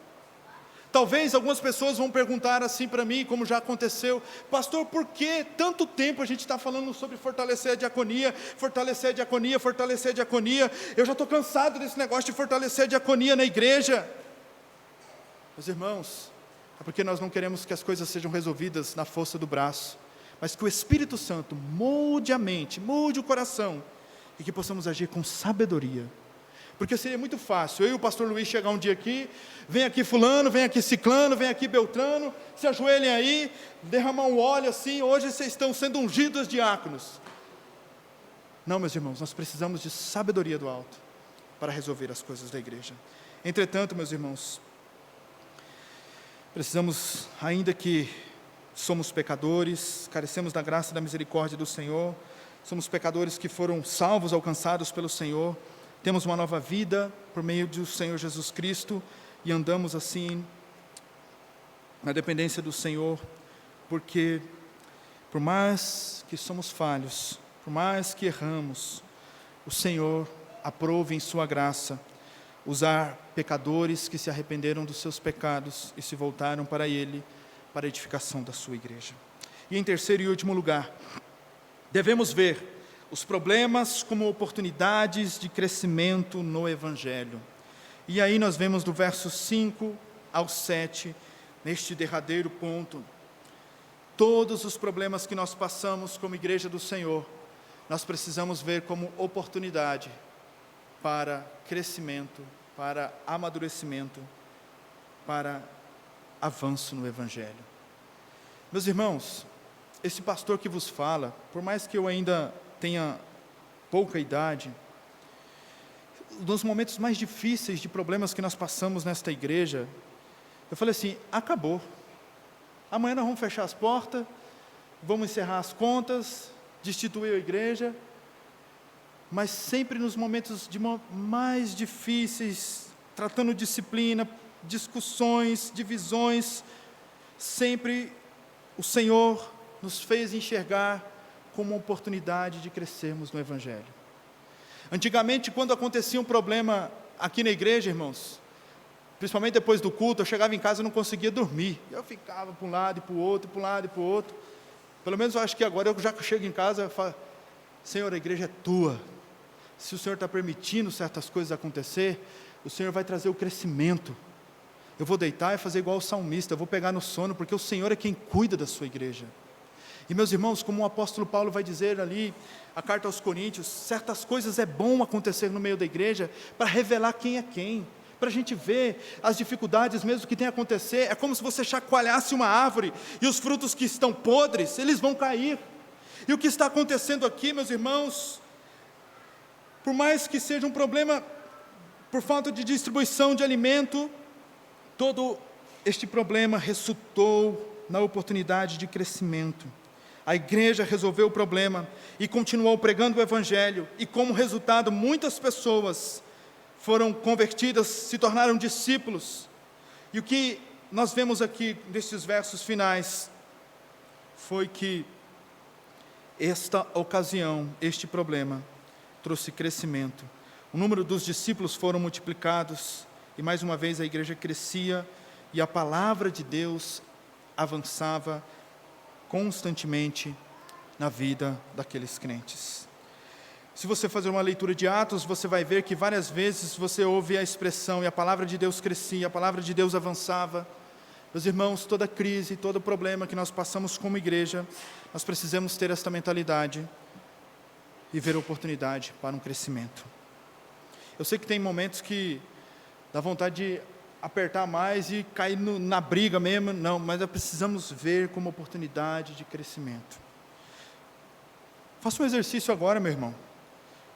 Talvez algumas pessoas vão perguntar assim para mim, como já aconteceu: pastor, por que tanto tempo a gente está falando sobre fortalecer a diaconia, fortalecer a diaconia, fortalecer a diaconia? Eu já estou cansado desse negócio de fortalecer a diaconia na igreja. Meus irmãos, é porque nós não queremos que as coisas sejam resolvidas na força do braço, mas que o Espírito Santo molde a mente, molde o coração, e que possamos agir com sabedoria. Porque seria muito fácil eu e o pastor Luiz chegar um dia aqui, vem aqui fulano, vem aqui ciclano, vem aqui beltrano, se ajoelhem aí, derramar um óleo assim: hoje vocês estão sendo ungidos diáconos. Não, meus irmãos, nós precisamos de sabedoria do alto para resolver as coisas da igreja. Entretanto, meus irmãos, precisamos, ainda que somos pecadores, carecemos da graça e da misericórdia do Senhor, somos pecadores que foram salvos, alcançados pelo Senhor, temos uma nova vida por meio do Senhor Jesus Cristo, e andamos assim na dependência do Senhor, porque por mais que somos falhos, por mais que erramos, o Senhor aprove em sua graça usar pecadores que se arrependeram dos seus pecados e se voltaram para Ele, para a edificação da sua igreja. E em terceiro e último lugar, devemos ver os problemas como oportunidades de crescimento no Evangelho. E aí nós vemos do verso 5 ao 7, neste derradeiro ponto, todos os problemas que nós passamos como igreja do Senhor, nós precisamos ver como oportunidade para crescimento, para amadurecimento, para avanço no Evangelho. Meus irmãos, esse pastor que vos fala, por mais que eu ainda tenha pouca idade, nos momentos mais difíceis de problemas que nós passamos nesta igreja, eu falei assim, acabou. Amanhã nós vamos fechar as portas, vamos encerrar as contas, destituir a igreja, mas sempre nos momentos mais difíceis, tratando disciplina, discussões, divisões, sempre o Senhor nos fez enxergar como uma oportunidade de crescermos no Evangelho. Antigamente, quando acontecia um problema aqui na igreja, irmãos, principalmente depois do culto, eu chegava em casa e não conseguia dormir. Eu ficava para um lado e para o outro, para um lado e para o outro. Pelo menos eu acho que agora eu já chego em casa e falo, Senhor, a igreja é tua. Se o Senhor está permitindo certas coisas acontecer, o Senhor vai trazer o crescimento. Eu vou deitar e fazer igual o salmista, eu vou pegar no sono, porque o Senhor é quem cuida da sua igreja. E meus irmãos, como o apóstolo Paulo vai dizer ali, a carta aos Coríntios, certas coisas é bom acontecer no meio da igreja, para revelar quem é quem, para a gente ver as dificuldades mesmo que tem a acontecer. É como se você chacoalhasse uma árvore, e os frutos que estão podres, eles vão cair. E o que está acontecendo aqui, meus irmãos, por mais que seja um problema por falta de distribuição de alimento, todo este problema resultou na oportunidade de crescimento. A igreja resolveu o problema e continuou pregando o Evangelho, e como resultado, muitas pessoas foram convertidas, se tornaram discípulos. E o que nós vemos aqui nesses versos finais foi que esta ocasião, este problema, trouxe crescimento. O número dos discípulos foram multiplicados, e mais uma vez a igreja crescia, e a palavra de Deus avançava constantemente na vida daqueles crentes. Se você fazer uma leitura de Atos, você vai ver que várias vezes você ouve a expressão, e a palavra de Deus crescia, a palavra de Deus avançava. Meus irmãos, toda crise, todo problema que nós passamos como igreja, nós precisamos ter esta mentalidade e ver a oportunidade para um crescimento. Eu sei que tem momentos que dá vontade de apertar mais e cair na briga mesmo, não, mas nós precisamos ver como oportunidade de crescimento. Faça um exercício agora, meu irmão.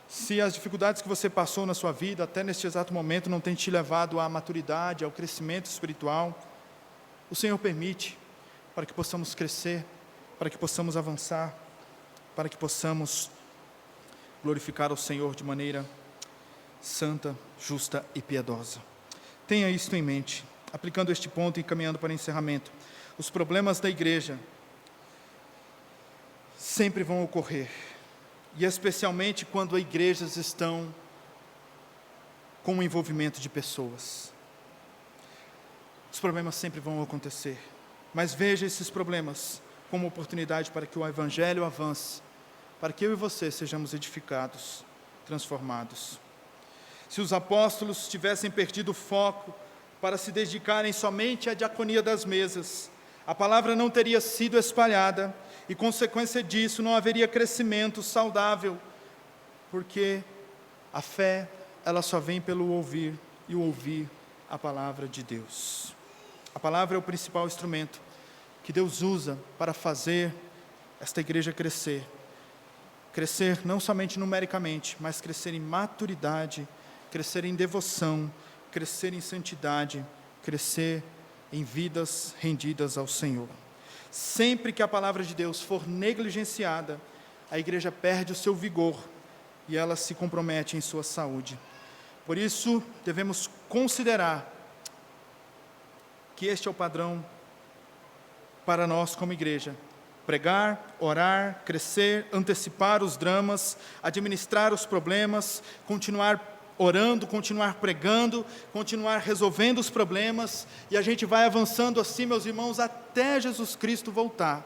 Se as dificuldades que você passou na sua vida, até neste exato momento, não tem te levado à maturidade, ao crescimento espiritual, o Senhor permite, para que possamos crescer, para que possamos avançar, para que possamos glorificar ao Senhor de maneira santa, justa e piedosa. Tenha isto em mente, aplicando este ponto e caminhando para o encerramento. Os problemas da igreja sempre vão ocorrer, e especialmente quando as igrejas estão com o envolvimento de pessoas. Os problemas sempre vão acontecer, mas veja esses problemas como oportunidade para que o Evangelho avance, para que eu e você sejamos edificados, transformados. Se os apóstolos tivessem perdido o foco para se dedicarem somente à diaconia das mesas, a palavra não teria sido espalhada, e consequência disso não haveria crescimento saudável, porque a fé, ela só vem pelo ouvir, e o ouvir a palavra de Deus. A palavra é o principal instrumento que Deus usa para fazer esta igreja crescer. Crescer não somente numericamente, mas crescer em maturidade, crescer em devoção, crescer em santidade, crescer em vidas rendidas ao Senhor. Sempre que a palavra de Deus for negligenciada, a igreja perde o seu vigor e ela se compromete em sua saúde. Por isso, devemos considerar que este é o padrão para nós como igreja: pregar, orar, crescer, antecipar os dramas, administrar os problemas, continuar orando, continuar pregando, continuar resolvendo os problemas, e a gente vai avançando assim, meus irmãos, até Jesus Cristo voltar.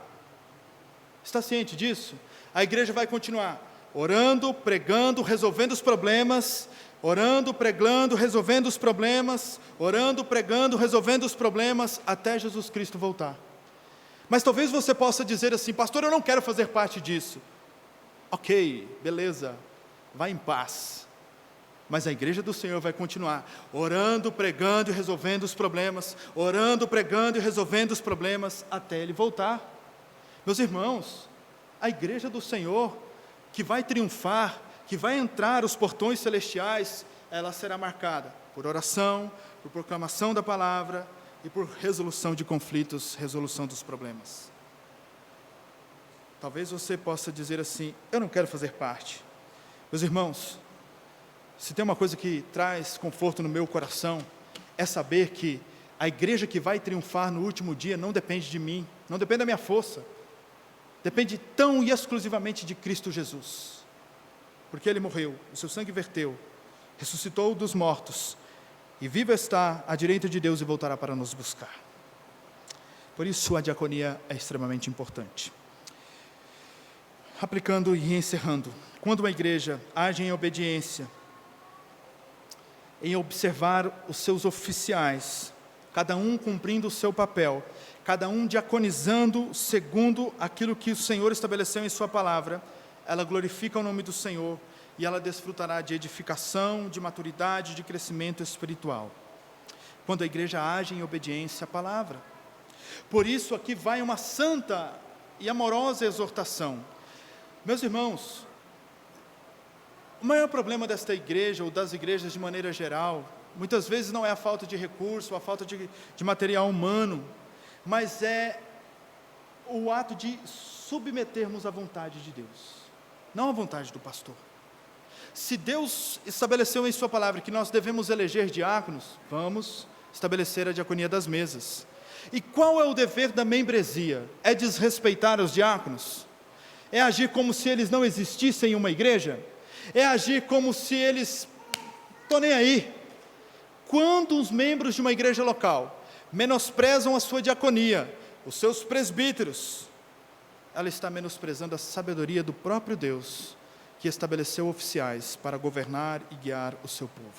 Está ciente disso? A igreja vai continuar orando, pregando, resolvendo os problemas, orando, pregando, resolvendo os problemas, orando, pregando, resolvendo os problemas, até Jesus Cristo voltar. Mas talvez você possa dizer assim: pastor, eu não quero fazer parte disso. Ok, beleza, vá em paz. Mas a igreja do Senhor vai continuar orando, pregando e resolvendo os problemas, orando, pregando e resolvendo os problemas, até Ele voltar. Meus irmãos, a igreja do Senhor, que vai triunfar, que vai entrar os portões celestiais, ela será marcada por oração, por proclamação da palavra e por resolução de conflitos, resolução dos problemas. Talvez você possa dizer assim: eu não quero fazer parte. Meus irmãos, se tem uma coisa que traz conforto no meu coração, é saber que a igreja que vai triunfar no último dia não depende de mim, não depende da minha força, depende tão e exclusivamente de Cristo Jesus, porque Ele morreu, o seu sangue verteu, ressuscitou dos mortos, e vivo está à direita de Deus e voltará para nos buscar. Por isso a diaconia é extremamente importante. Aplicando e encerrando, quando uma igreja age em obediência, em observar os seus oficiais, cada um cumprindo o seu papel, cada um diaconizando segundo aquilo que o Senhor estabeleceu em sua palavra, ela glorifica o nome do Senhor e ela desfrutará de edificação, de maturidade, de crescimento espiritual. Quando a igreja age em obediência à palavra. Por isso aqui vai uma santa e amorosa exortação. Meus irmãos, o maior problema desta igreja, ou das igrejas de maneira geral, muitas vezes não é a falta de recurso, a falta de material humano, mas é o ato de submetermos à vontade de Deus, não à vontade do pastor. Se Deus estabeleceu em sua palavra que nós devemos eleger diáconos, vamos estabelecer a diaconia das mesas. E qual é o dever da membresia? É desrespeitar os diáconos? É agir como se eles não existissem em uma igreja? É agir como se eles, estou nem aí. Quando os membros de uma igreja local menosprezam a sua diaconia, os seus presbíteros, ela está menosprezando a sabedoria do próprio Deus, que estabeleceu oficiais para governar e guiar o seu povo.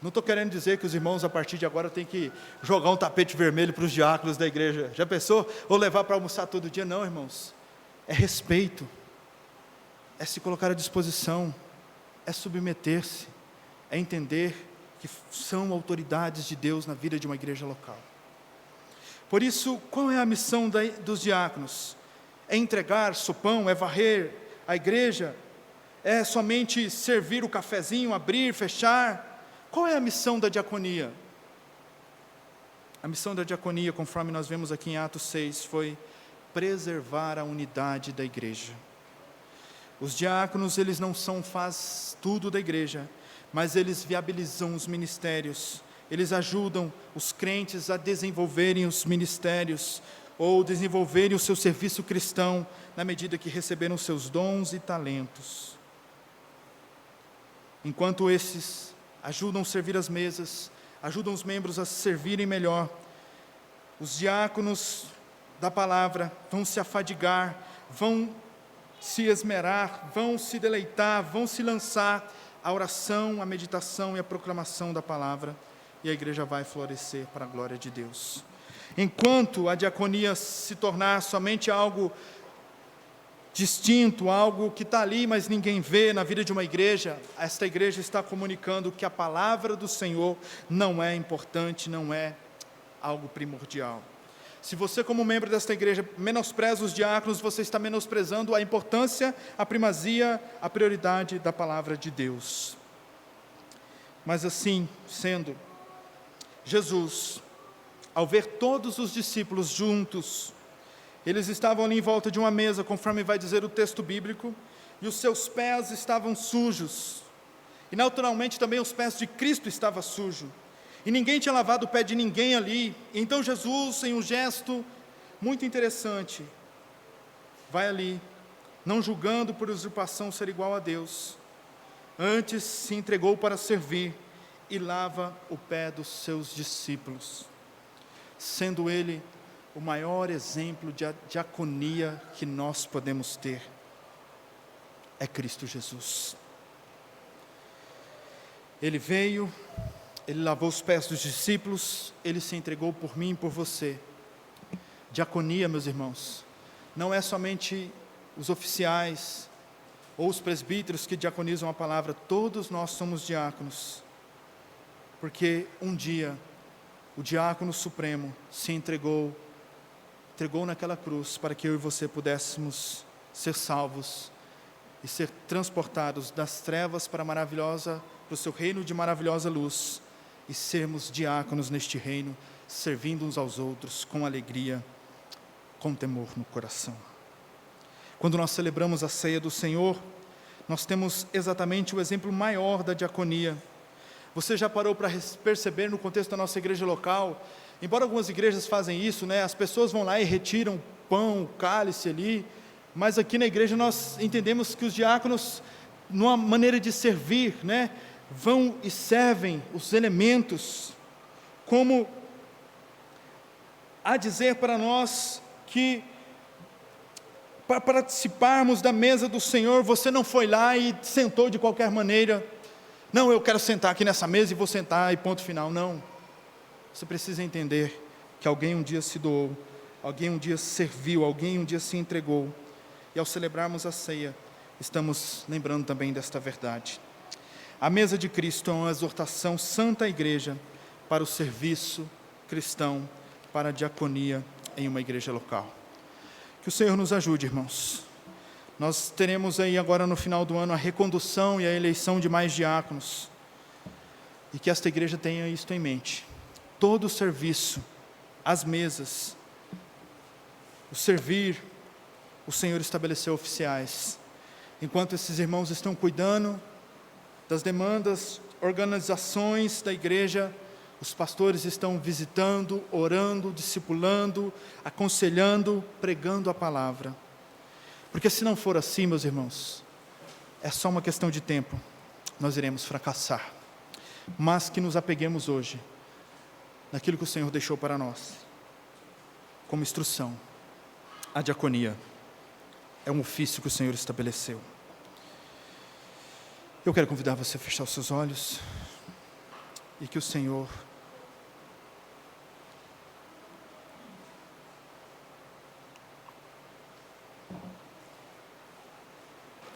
Não estou querendo dizer que os irmãos a partir de agora têm que jogar um tapete vermelho para os diáconos da igreja, já pensou? Ou levar para almoçar todo dia? Não, irmãos, é respeito, é se colocar à disposição, é submeter-se, é entender que são autoridades de Deus na vida de uma igreja local. Por isso, qual é a missão dos diáconos? É entregar sopão, é varrer a igreja, é somente servir o cafezinho, abrir, fechar? Qual é a missão da diaconia? A missão da diaconia, conforme nós vemos aqui em Atos 6, foi preservar a unidade da igreja. Os diáconos, eles não faz tudo da igreja, mas eles viabilizam os ministérios, eles ajudam os crentes a desenvolverem os ministérios, ou desenvolverem o seu serviço cristão, na medida que receberam seus dons e talentos. Enquanto esses ajudam a servir as mesas, ajudam os membros a servirem melhor, os diáconos da palavra vão se afadigar, vão se esmerar, vão se deleitar, vão se lançar à oração, à meditação e à proclamação da palavra, e a igreja vai florescer para a glória de Deus. Enquanto a diaconia se tornar somente algo distinto, algo que está ali, mas ninguém vê na vida de uma igreja, esta igreja está comunicando que a palavra do Senhor não é importante, não é algo primordial. Se você, como membro desta igreja, menospreza os diáconos, você está menosprezando a importância, a primazia, a prioridade da palavra de Deus. Mas assim sendo, Jesus, ao ver todos os discípulos juntos, eles estavam ali em volta de uma mesa, conforme vai dizer o texto bíblico, e os seus pés estavam sujos, e naturalmente também os pés de Cristo estavam sujos. e ninguém tinha lavado o pé de ninguém ali. Então Jesus, em um gesto muito interessante, vai ali, não julgando por usurpação ser igual a Deus, antes se entregou para servir e lava o pé dos seus discípulos, sendo ele o maior exemplo de diaconia que nós podemos ter. É Cristo Jesus. Ele veio, ele lavou os pés dos discípulos, ele se entregou por mim e por você. Diaconia, meus irmãos, não é somente os oficiais ou os presbíteros que diaconizam a palavra, todos nós somos diáconos, porque um dia o diácono supremo se entregou naquela cruz para que eu e você pudéssemos ser salvos e ser transportados das trevas para o seu reino de maravilhosa luz, e sermos diáconos neste reino, servindo uns aos outros com alegria, com temor no coração. Quando nós celebramos a ceia do Senhor, nós temos exatamente o exemplo maior da diaconia. Você já parou para perceber no contexto da nossa igreja local, embora algumas igrejas fazem isso, as pessoas vão lá e retiram o pão, o cálice ali, mas aqui na igreja nós entendemos que os diáconos, numa maneira de servir, vão e servem os elementos, como a dizer para nós que para participarmos da mesa do Senhor, você não foi lá e sentou de qualquer maneira. Não, eu quero sentar aqui nessa mesa e vou sentar e ponto final. Não, você precisa entender que alguém um dia se doou, alguém um dia serviu, alguém um dia se entregou, e ao celebrarmos a ceia, estamos lembrando também desta verdade. A mesa de Cristo é uma exortação santa à igreja para o serviço cristão, para a diaconia em uma igreja local. Que o Senhor nos ajude, irmãos. Nós teremos aí agora no final do ano a recondução e a eleição de mais diáconos, e que esta igreja tenha isto em mente. Todo o serviço, as mesas, o servir, o Senhor estabeleceu oficiais. Enquanto esses irmãos estão cuidando das demandas, organizações da igreja, os pastores estão visitando, orando, discipulando, aconselhando, pregando a palavra. Porque se não for assim, meus irmãos, é só uma questão de tempo, nós iremos fracassar. Mas que nos apeguemos hoje naquilo que o Senhor deixou para nós, como instrução. A diaconia é um ofício que o Senhor estabeleceu. Eu quero convidar você a fechar os seus olhos, e que o Senhor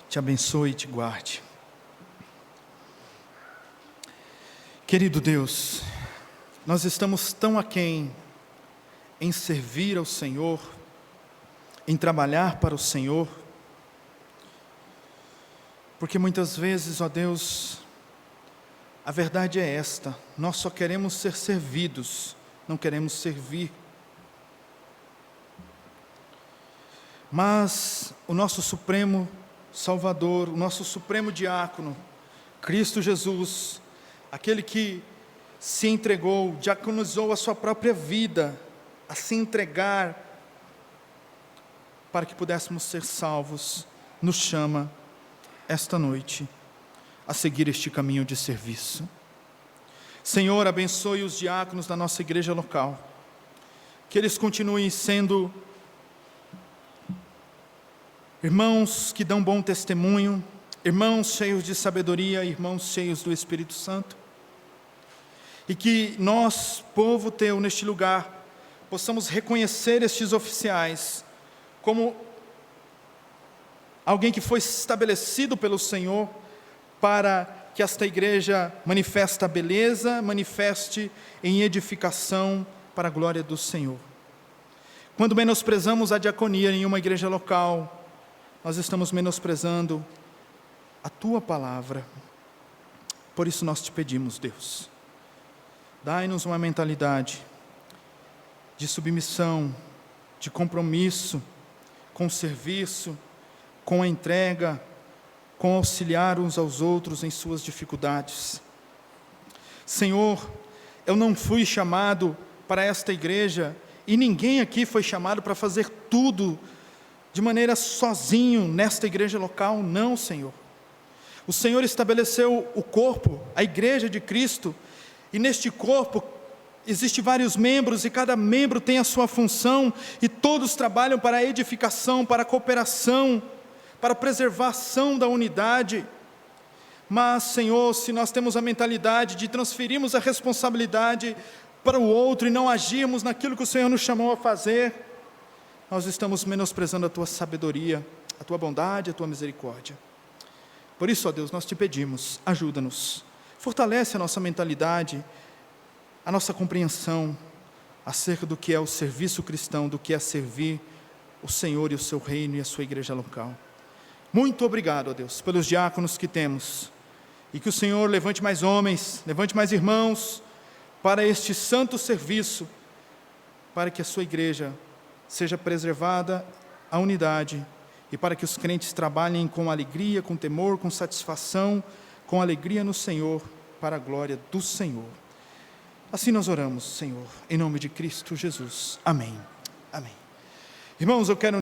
te abençoe e te guarde. Querido Deus, nós estamos tão aquém em servir ao Senhor, em trabalhar para o Senhor, porque muitas vezes, ó Deus, a verdade é esta: nós só queremos ser servidos, não queremos servir. Mas o nosso supremo Salvador, o nosso supremo diácono, Cristo Jesus, aquele que se entregou, diaconizou a sua própria vida, a se entregar para que pudéssemos ser salvos, nos chama esta noite a seguir este caminho de serviço. Senhor, abençoe os diáconos da nossa igreja local, que eles continuem sendo irmãos que dão bom testemunho, irmãos cheios de sabedoria, irmãos cheios do Espírito Santo, e que nós, povo teu, neste lugar, possamos reconhecer estes oficiais como alguém que foi estabelecido pelo Senhor para que esta igreja manifeste a beleza, manifeste em edificação para a glória do Senhor. Quando menosprezamos a diaconia em uma igreja local, nós estamos menosprezando a Tua palavra. Por isso nós te pedimos, Deus, dai-nos uma mentalidade de submissão, de compromisso com o serviço, com a entrega, com auxiliar uns aos outros em suas dificuldades. Senhor, eu não fui chamado para esta igreja, e ninguém aqui foi chamado para fazer tudo de maneira sozinho nesta igreja local, não, Senhor. O Senhor estabeleceu o corpo, a igreja de Cristo, e neste corpo existem vários membros, e cada membro tem a sua função, e todos trabalham para a edificação, para a cooperação, para a preservação da unidade. Mas, Senhor, se nós temos a mentalidade de transferirmos a responsabilidade para o outro e não agirmos naquilo que o Senhor nos chamou a fazer, nós estamos menosprezando a Tua sabedoria, a Tua bondade, a Tua misericórdia. Por isso, ó Deus, nós te pedimos, ajuda-nos, fortalece a nossa mentalidade, a nossa compreensão acerca do que é o serviço cristão, do que é servir o Senhor e o seu reino e a sua igreja local. Muito obrigado, ó Deus, pelos diáconos que temos, e que o Senhor levante mais homens, levante mais irmãos para este santo serviço, para que a sua igreja seja preservada a unidade, e para que os crentes trabalhem com alegria, com temor, com satisfação, com alegria no Senhor, para a glória do Senhor. Assim nós oramos, Senhor, em nome de Cristo Jesus. Amém. Amém. Irmãos, eu quero